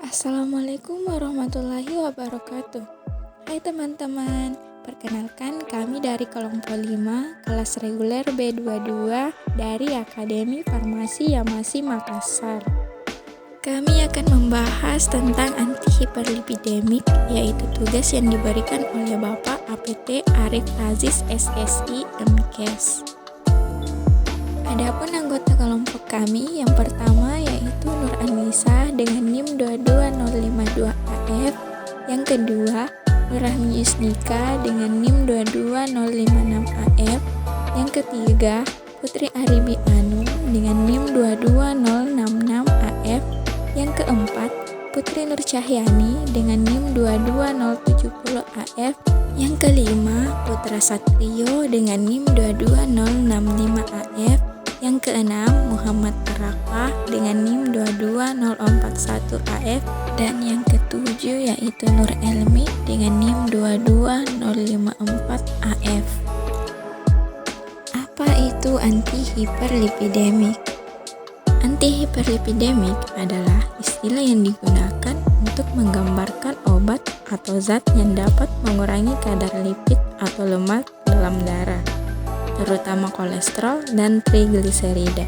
Assalamualaikum warahmatullahi wabarakatuh. Hai teman-teman, perkenalkan kami dari kelompok 5 kelas reguler B22 dari Akademi Farmasi Yamasi Makassar. Kami akan membahas tentang antihiperlipidemik, yaitu tugas yang diberikan oleh Bapak APT Arif Aziz SSI MKes. Adapun anggota kelompok kami yang pertama yaitu Nur Anissa dengan NIM 22052AF, yang kedua Nur Rahmi Yusnika dengan NIM 22056AF, yang ketiga Putri Aribi Anum dengan NIM 22066AF, yang keempat Putri Nur Cahyani dengan NIM 22070AF, yang kelima Putra Satrio dengan NIM 22065AF, yang keenam Muhammad Arafah dengan NIM 22041AF, dan yang ketujuh yaitu Nur Elmi dengan NIM 22054AF. Apa itu antihiperlipidemik? Antihiperlipidemik adalah istilah yang digunakan untuk menggambarkan obat atau zat yang dapat mengurangi kadar lipid atau lemak dalam darah, terutama kolesterol dan trigliserida.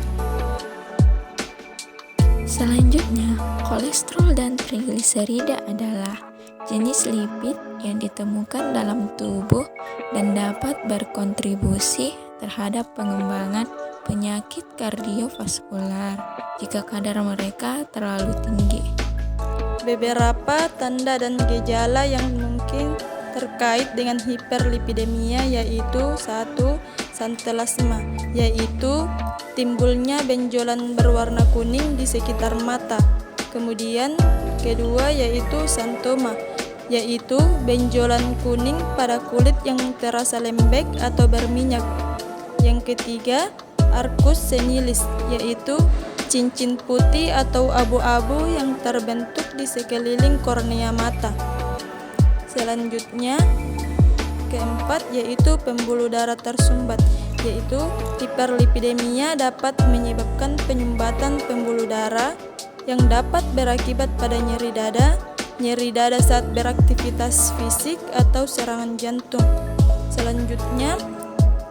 Selanjutnya, kolesterol dan trigliserida adalah jenis lipid yang ditemukan dalam tubuh dan dapat berkontribusi terhadap pengembangan penyakit kardiovaskular jika kadar mereka terlalu tinggi. Beberapa tanda dan gejala yang mungkin terkait dengan hiperlipidemia yaitu 1. Santelasma, yaitu timbulnya benjolan berwarna kuning di sekitar mata. Kemudian kedua yaitu santoma, yaitu benjolan kuning pada kulit yang terasa lembek atau berminyak. Yang ketiga arcus senilis, yaitu cincin putih atau abu-abu yang terbentuk di sekeliling kornea mata. Selanjutnya keempat yaitu pembuluh darah tersumbat, yaitu hiperlipidemia dapat menyebabkan penyumbatan pembuluh darah yang dapat berakibat pada nyeri dada saat beraktivitas fisik atau serangan jantung. Selanjutnya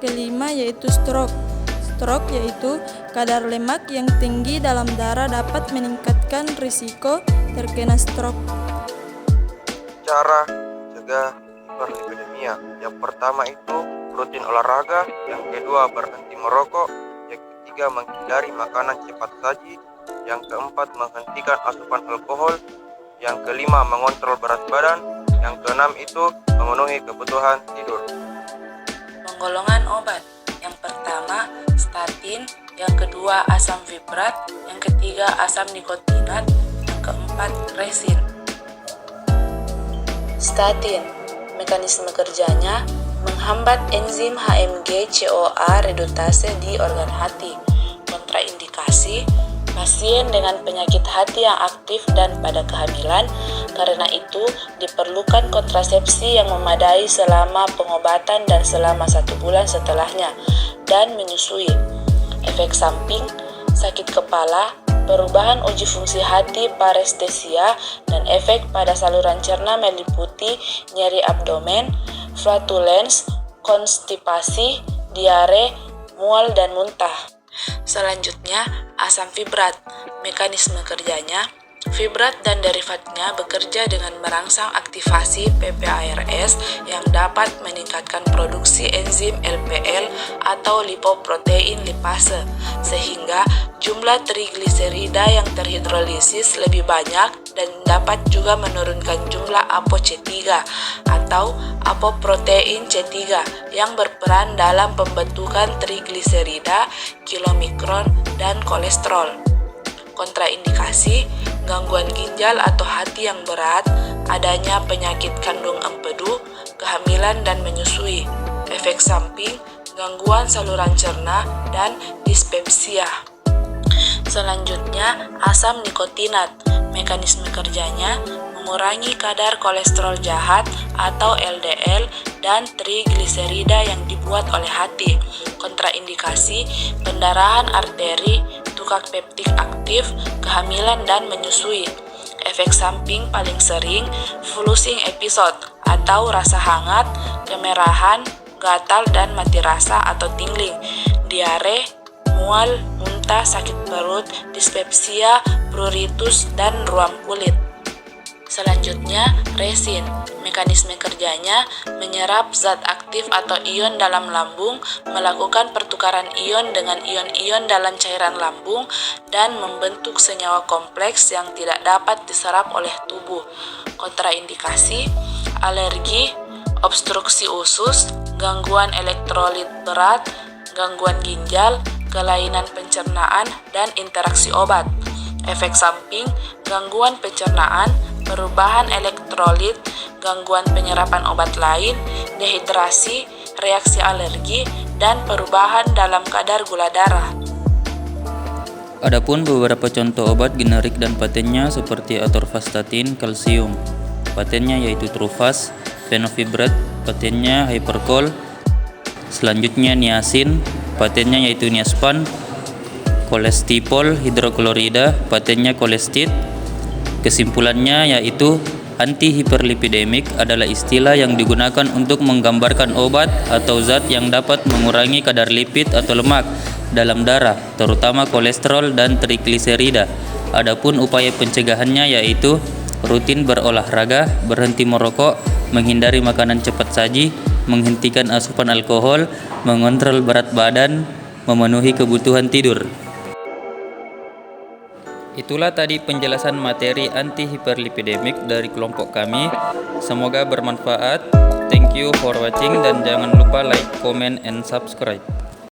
kelima yaitu stroke. Stroke yaitu kadar lemak yang tinggi dalam darah dapat meningkatkan risiko terkena stroke. Cara mencegah hiperlipidemia, yang pertama itu rutin olahraga, yang kedua berhenti merokok, yang ketiga menghindari makanan cepat saji, yang keempat menghentikan asupan alkohol, yang kelima mengontrol berat badan, yang keenam itu memenuhi kebutuhan tidur. Penggolongan obat, yang pertama statin, yang kedua asam fibrat, yang ketiga asam nikotinat, yang keempat resin. Statin, mekanisme kerjanya menghambat enzim HMG CoA redutase di organ hati. Kontraindikasi, pasien dengan penyakit hati yang aktif dan pada kehamilan, karena itu diperlukan kontrasepsi yang memadai selama pengobatan dan selama 1 bulan setelahnya, dan menyusui. Efek samping, sakit kepala, perubahan uji fungsi hati parestesia, dan efek pada saluran cerna meliputi nyeri abdomen, flatulens, konstipasi, diare, mual, dan muntah. Selanjutnya, asam fibrat. Mekanisme kerjanya, fibrat dan derivatnya bekerja dengan merangsang aktivasi PPARS yang dapat meningkatkan produksi enzim LPL atau lipoprotein lipase, sehingga jumlah trigliserida yang terhidrolisis lebih banyak dan dapat juga menurunkan jumlah ApoC3 atau apoprotein C3 yang berperan dalam pembentukan trigliserida, kilomikron, dan kolesterol. Kontraindikasi, gangguan ginjal atau hati yang berat, adanya penyakit kandung empedu, kehamilan dan menyusui. Efek samping, gangguan saluran cerna, dan dispepsia. Selanjutnya, asam nikotinat. Mekanisme kerjanya mengurangi kadar kolesterol jahat atau LDL dan trigliserida yang dibuat oleh hati. Kontraindikasi, pendarahan arteri, tukak peptik aktif, kehamilan dan menyusui. Efek samping paling sering flusing episode atau rasa hangat, kemerahan, gatal dan mati rasa atau tingling, diare, mual, muntah, sakit perut, dispepsia, pruritus, dan ruam kulit. Selanjutnya, resin. Mekanisme kerjanya menyerap zat aktif atau ion dalam lambung, melakukan pertukaran ion dengan ion-ion dalam cairan lambung, dan membentuk senyawa kompleks yang tidak dapat diserap oleh tubuh. Kontraindikasi, alergi, obstruksi usus, gangguan elektrolit berat, gangguan ginjal, kelainan pencernaan, dan interaksi obat. Efek samping, gangguan pencernaan, perubahan elektrolit, gangguan penyerapan obat lain, dehidrasi, reaksi alergi, dan perubahan dalam kadar gula darah. Adapun beberapa contoh obat generik dan patennya seperti atorvastatin kalsium. Patennya yaitu Truvas, Fenofibrate, patennya Hypercol. Selanjutnya niacin, patennya yaitu Niaspan. Kolestipol hidroklorida, patennya Colestit. Kesimpulannya yaitu antihiperlipidemik adalah istilah yang digunakan untuk menggambarkan obat atau zat yang dapat mengurangi kadar lipid atau lemak dalam darah, terutama kolesterol dan trigliserida. Adapun upaya pencegahannya yaitu rutin berolahraga, berhenti merokok, menghindari makanan cepat saji, menghentikan asupan alkohol, mengontrol berat badan, memenuhi kebutuhan tidur. Itulah tadi penjelasan materi antihiperlipidemik dari kelompok kami. Semoga bermanfaat. Thank you for watching dan jangan lupa like, comment, and subscribe.